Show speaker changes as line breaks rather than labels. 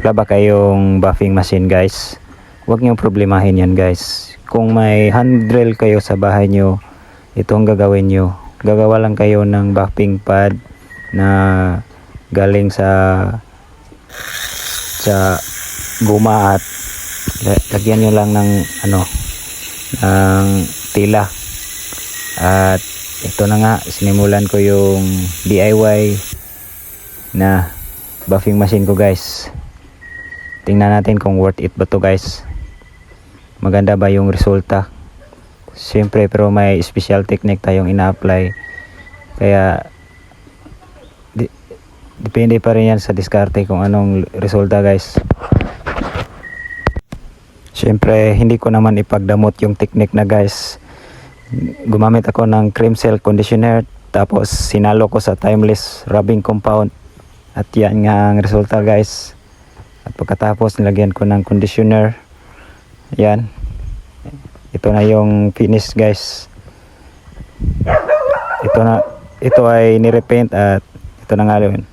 Wala ba kayong buffing machine guys? Huwag niyong problemahin yan guys. Kung may hand drill kayo sa bahay nyo, ito ang gagawin nyo. Gagawa lang kayo ng buffing pad na galing sa guma at lagyan nyo lang ng ng tila. At ito na nga, sinimulan ko yung DIY na buffing machine ko guys. Tingnan natin kung worth it ba to guys. Maganda ba yung resulta? Siyempre, pero may special technique tayong ina-apply. Kaya depende pa rin yan sa diskarte kung anong resulta guys. Siyempre, hindi ko naman ipagdamot yung technique na guys. Gumamit ako ng cream cell conditioner, tapos sinalo ko sa timeless rubbing compound. At yan nga ang resulta guys. At pagkatapos nilagyan ko ng conditioner. Yan. Ito na yung finish guys. Ito ay nirepaint at ito na nga yun.